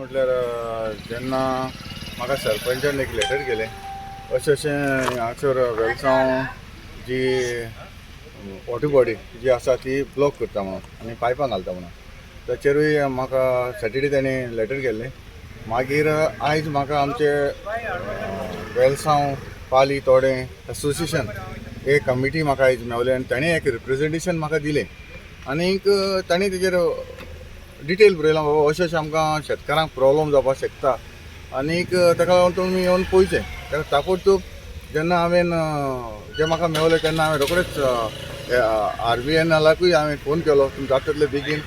म्हटल्यार जेन्ना म्हाका सरपंचान एक लेटर केलें अशें हांगासर वेलसांव जी वॉटर बॉडी जी आसा ती ब्लॉक करता म्हणून आनी पायपां घालता म्हणून ताचेरूय म्हाका सॅटर्डे ताणें लेटर केल्लें. मागीर आयज म्हाका आमचे वेलसांव पाली तोडे एसोसिएशन एक कमिटी म्हाका आयज मेवलें आनी ताणें एक रिप्रेजेंटेशन म्हाका दिलें आनीक ताणें तेजेर डिटेल बरयलां बाबा अशें आमकां शेतकारांक प्रॉब्लम जावपाक शकता आनीक ताका लागून तुमी येवन पळयचें. ताका ताबडतोब जेन्ना हांवें जें म्हाका मेवलें तेन्ना हांवें रोखडेंच RBNLाकूय हांवें फोन केलो तुमी जाता तितले बेगीन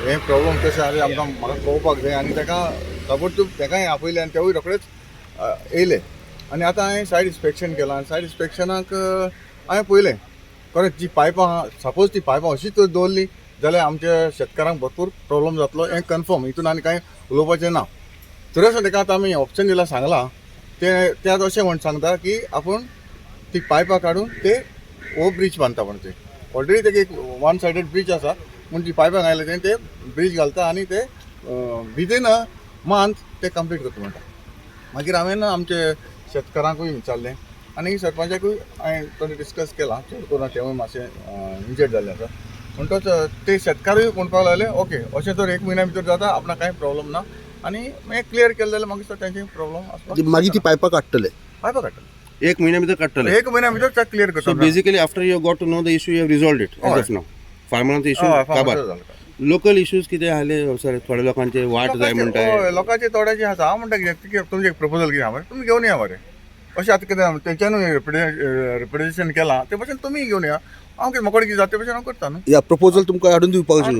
हें प्रॉब्लम कशें आसा आमकां म्हाका कळोवपाक जाय आनी ताका ताबडतोब ताकाय आपयलें आनी तेवूय रोखडेच येयले. आनी आतां हांवें सायड इन्स्पेक्शन केलां आनी सायड इन्स्पेक्शनाक हांवें पळयलें खरेंच जी पायपां सपोज ती पायपां अशीच दवरली जाल्यार आमच्या शेतकारांक भरपूर प्रॉब्लम जातलो हें कन्फर्म. हितून आनी कांय उलोवपाचें ना. तरी आसा ताका आतां आमी ऑप्शन दिलां सांगलां ते आतां अशें म्हण सांगता की आपूण ती पायपां काडून ते हो ब्रीज बांदता म्हण ते ऑलरेडी तेका एक वन सायडेड ब्रीज आसा म्हूण ती पायपां घायले तें ते ब्रीज घालता आनी ते विदीन अ मंथ ते कंप्लीट करता म्हणटा. मागीर हांवें आमचे शेतकारांकूय विचारलें आनी सरपंचाकूय हांवें थोडें डिस्कस केलां चड करून तेवूय मातशें इंजर्ड जाल्लें आसा म्हणटच ते शेतकारूय म्हणपाक लागले ओके अशें तर एक म्हयन्या भितर जाता आपणाक कांय प्रॉब्लम ना आनी मागीर क्लियर केलें जाल्यार मागीर तेंचे प्रॉब्लम आसपाक मागीर ती पायपां काडटले एक महिन्या भितर काडटले. एक म्हयन्या भितर ते क्लियर करता. So basically after you got to know the issue you have resolved it as of now. फार्मरांचो इशू काबार. लोकल इश्यूज कितें आसले सर थोड्या लोकांचे वाट जाय म्हणटाय लोकांचे थोड्याचे आसा हांव म्हणटा कितें तुमचें एक प्रपोजल कितें आहा तुमी घेवन या मरे अशें आतां कितें तेंच्यानूय रिप्रेजेंटेशन केलां ते भशेन तुमी घेवन या हांव कितें मोकळे कितें जाता ते भशेन हांव करता न्हू. या प्रपोजल तुमकां हाडून दिवपाक जाय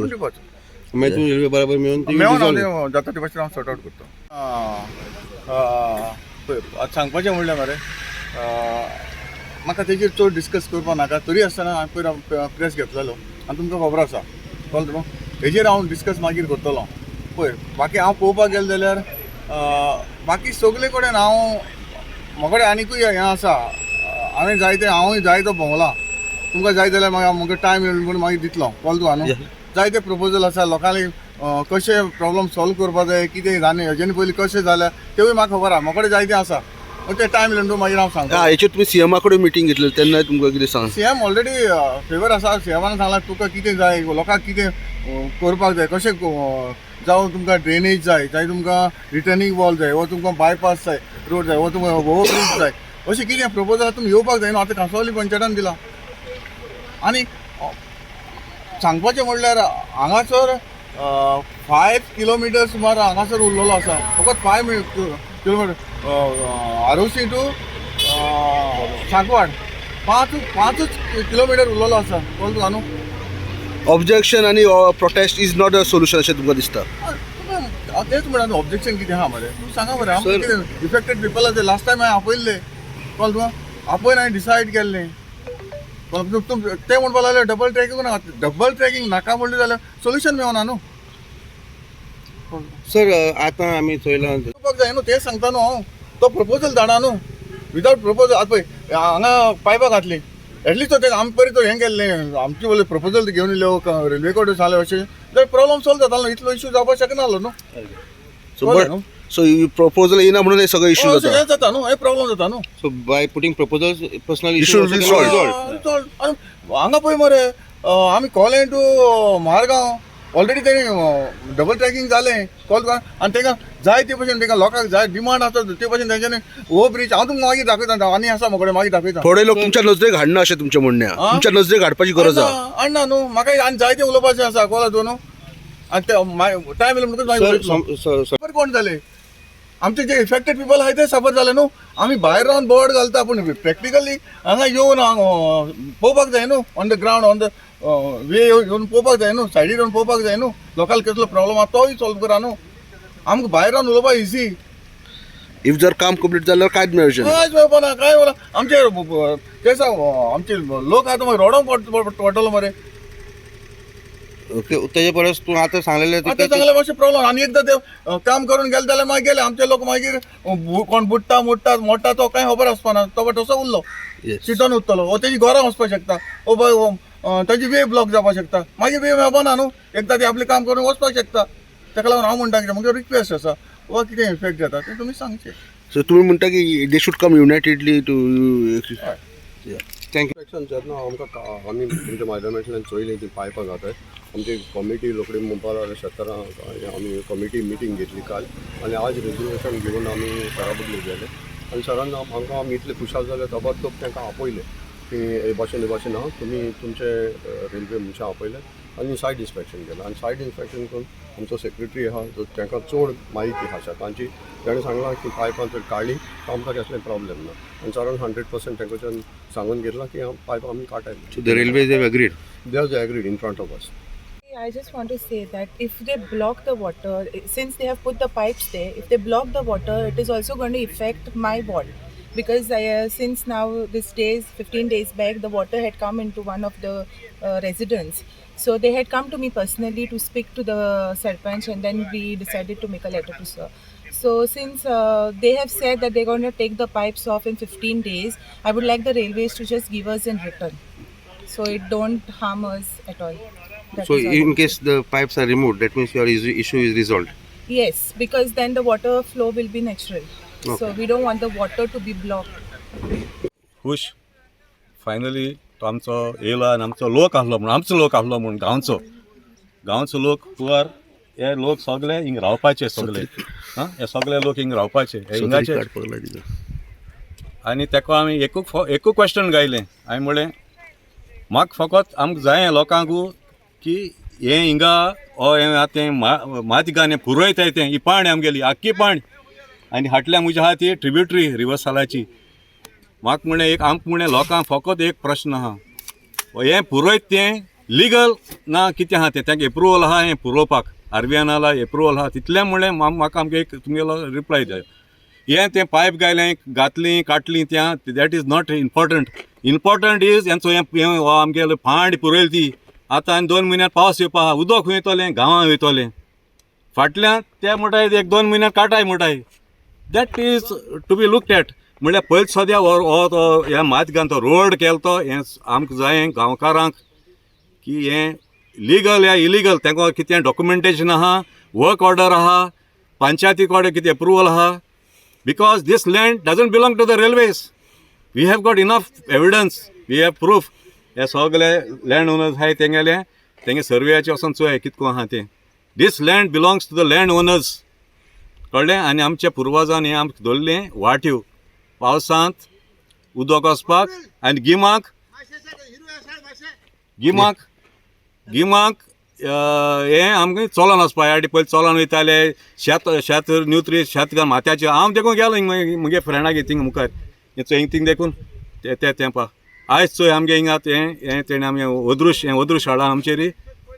मागीर तूं रेल्वे बरोबर मेळून मेळोन जाता ते भशेन हांव सॉर्ट आवट करता. आतां सांगपाचें म्हणल्यार मरे म्हाका तेजेर चड डिस्कस करपाक नाका तरी आसतना हांवें पयर प्रेस घेतलेलो आनी तुमकां खबर आसा कळ्ळें न्हू हेजेर हांव डिस्कस मागीर करतलो. पळय बाकी हांव पळोवपाक गेलें जाल्यार बाकी सगळे कडेन हांव म्हाका आनिकूय हें आसा हांवें हांवूय जायतो भोंवला तुमकां जाय जाल्यार मागीर म्हाका टायम येवन म्हणून मागीर दितलो कळ्ळें तुका न्हू. जायते प्रपोजल आसा लोकांनी कशे प्रॉब्लम सॉल्व करपाक जाय कितें जालें हेजेनी पयलीं कशें जालें तेवूय म्हाका खबर आहा म्हाका जायतें आसा ते टायम येवन तूं मागीर हांव सांगता. हेचेर तुमी सीएमा कडेन मिटींग घेतली तेन्ना तुमकां कितें सांग सीएम ऑलरेडी फेवर आसा सीएमान सांगलां तुका कितें जाय लोकांक कितें करपाक जाय कशें जावं तुमकां ड्रेनेज जाय तुमकां रिटर्निंग वॉल जाय वो तुमकां बायपास जाय रोड जाय वो तुमकां ओवर ब्रीज जाय अशें कितें प्रपोजल तुमी येवपाक जाय न्हू. आतां कांसावली पंचायतान दिलां आनी सांगपाचें म्हणल्यार हांगासर 5 किलोमिटर सुमार हांगासर उरलेलो आसा फकत 5 किलोमिटर ROC टू सांकवाड 5 किलोमिटर उरलेलो आसा कळ्ळें तुका न्हू. ऑब्जेक्शन आनी prostate is not a solution अशें तुमकां दिसता. तेच म्हणा ऑब्जेक्शन कितें आहा मरे तूं सांगा मरे हांव कितें इफेक्टेड पीपल आसा लास्ट टायम हांवें आपयल्ले कळ्ळें तुका आपयन हांवें डिसायड केल्लें ते म्हणपाक लागले डबल ट्रॅकिंग नाका म्हणलें जाल्यार सोल्युशन मेळना न्हू. सर आतां आमी चोयलां करपाक जाय न्हू तें सांगता न्हू हांव तो प्रपोजल धाडा न्हू विदावट प्रपोजल आतां पळय हांगा पायपां घातली एटलिस्ट तो आमी परी तो हें केल्लें आमचे वयले प्रपोजल घेवन येयल्यो रेल्वे कडेन जालें अशें जाल्यार प्रॉब्लम सॉल्व जातालो इतलो इशू जावपाक शकनालो न्हू. सो प्रपोजल येना म्हणून हे सगळे इश्यू जाता. हें जाता न्हू हे प्रॉब्लम जाता न्हू. So by putting proposals personal issues will हांगा पळय मरे आमी कॉलें टू म्हारगांव ऑलरेडी तेणी डबल ट्रॅकिंग जालें कळ्ळें तुका आनी ताका जाय ते भशेन ताका लोकांक जाय डिमांड आसा ते भशेन तेंच्यांनी हो ब्रीज हांव तुमकां मागीर दाखयता आनी आसा म्हाका मागीर दाखयता. थोडे लोक तुमच्या नजरेक हाडना अशें तुमचें म्हणणें आहा तुमच्या नजरेक हाडपाची गरज आहा. हाडना न्हू म्हाका आनी जायतें उलोवपाचें आसा कळ्ळें तुका न्हू. आनी ते टायम येयलो म्हणटकूच मागीर सफर कोण जाले आमचे जे इफेक्टेड पीपल आहाय ते सफर जाले न्हू. आमी भायर रावन बोर्ड घालता पूण प्रॅक्टिकली हांगा येवन पळोवपाक जाय न्हू on the ground on the way येवन पळोवपाक जाय न्हू सायडीर येवन पळोवपाक जाय न्हू लोकांक कसलो प्रॉब्लम आहा तोय सॉल्व करा न्हू. आमकां भायर रावन उलोवपाक इजी इफ जर काम कंप्लीट जाल्यार कांयच मेळचें ना कांयच मेळपा ना कांय बोला आमचे ते आमचे लोक आतां मागीर रोडावंक पडटलो मरे. ओके तेजे परस तूं आतां सांगलेलें सांगलें मातशें प्रॉब्लम आनी एकदां ते काम करून गेले जाल्यार मागीर गेले आमचे लोक मागीर कोण बुडटा मोडटा तो कांय खबर आसपाना तो तसो उरलो सिटोन उरतलो वो तेजी घरां वचपाक शकता ओ बाय ताजी वे ब्लॉक जावपाक शकता मागीर वे मेळपा ना न्हू एकदां ती आपलें काम करून वचपाक शकता. ताका लागून हांव म्हणटा कितें म्हजो रिक्वेस्ट आसा वा कितें इफेक्ट जाता तें तुमी सांगचें. सो तुम्ही म्हणता की they should come unitedly to thank you. Inspection जेन्ना आमी तुमच्या माध्यमांतल्यान चोयली ती पायपां घाताय आमची कमिटी रोखडी मुंपार शेतकारां आमी कमिटी मिटींग घेतली काल आनी आज रेजोल्युशन घेवन आमी सरा बदली गेले आनी सरान आमकां आमी इतले खुशाल जाले ताबडतोब तांकां आपयले की हे भाशेन आहा तुमी तुमचे रेल्वे मनशां आपयले आनी सायड इन्स्पेक्शन केलें आनी सायड इन्स्पेक्शन करून आमचो सेक्रेटरी आहा जो तांकां चड म्हायती आहा शेतांची ताणें सांगलां की पायपां जर काडली तर आमकां कसलें प्रॉब्लेम ना आनी सरान 100% तांच्यान सांगून घेतलां की पायपां आमी काटायली. So the railways have agreed. They have agreed in front of us. I just want to say that if they block the water, since they have put the pipes there, if they block the water, it is also going to affect my ward. Because since now this days, 15 days back, the water had come into one of the residents. So they had come to me personally to speak to the Sarpanch and then we decided to make a letter to sir. So since they have said that they're going to take the pipes off in 15 days, I would like the railways to just give us in return. So it don't harm us at all. That So is all. in case the pipes are removed, that means your issue is resolved. Yes, because then the water flow will be natural. Okay. So we don't want the water to be blocked. खुश finally तो आमचो येयलो आनी आमचो लोक आहलो म्हूण आमचो लोक आहलो म्हूण गांवचो लोक पुवर हे लोक सगळे हिंग रावपाचे सगळे हे सगळे लोक हिंग रावपाचे हे हिंगाचे आनी तेका आमी एकू क्वेश्चन गायलें हांवें म्हळें म्हाका फकत आमकां जाय लोकांकू की हे हिंगा हें आतां माती घान पुरयताय तें ही पाण आमगेली आख्खी पाण आनी हाटल्या म्हज्या आहा ती ट्रिब्युटरी रिवर्सालाची म्हाका म्हळें एक आमकां म्हळें लोकांक फकत एक प्रश्न आहा हें पुरयत तें लिगल ना कितें आहा तें तांकां एप्रुवल आहा हें पुरोवपाक आरबीआयनाला एप्रुवल आहा तितलें म्हळें म्हाका आमकां एक तुमगेलो रिप्लाय जाय हें तें पायप घातलीं काटलीं त्या that is not important is हेंचो हें आमगेलो फांड पुरयली ती आतां आनी 2 म्हयन्यान पावस येवपा आहा उदक वयतलें गांवां वयतलें फाटल्यान तें म्हणटाय 1-2 म्हयन्यान काटाय म्हणटाय that is to be looked at म्हळ्यार पयलीं सद्या हो तो ह्या मात घालन तो रोड केलो तो हें आमकां जाय गांवकारांक की हें लिगल या इलिगल तांकां कितें डॉक्युमेंटेशन आहा वर्क ऑर्डर आहा पंचायती कडेन कितें एप्रुवल आहा because this land doesn't belong to the railways we have got enough evidence we have proof हे सगळे लँड ओनर्स आहाय तेंगे सर्वेयाचे वचोन चोय कितको आहा तें this land belongs to the land owners कळ्ळें आनी आमच्या पुर्वजांनी आमकां दवरलें वाट्यो पावसांत उदक वचपाक आनी गिमाक हें आमकां चलोन वचपा आडी पयलीं चलोन वयताले शेत न्यूट्री शेत माथ्याचें हांव देखून गेलो म्हगे फ्रेंडाक थिंग मुखार हिंग थिंग देखून ते तेंपा आयज चोय आमगे हिंगा हें तेणें आमी ओदृश हाडला आमचेरी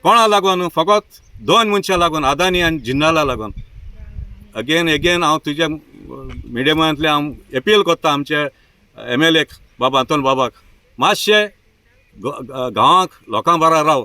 कोणा लागून फकत 2 मनशां लागून अदानी आनी जिन्नाला लागून अगेन हांव तुज्या मिडियमांतल्यान हांव एपील कोत्ता आमचे MLA बाबा अंतोन बाबाक मातशें गांवांक लोकां बरा राव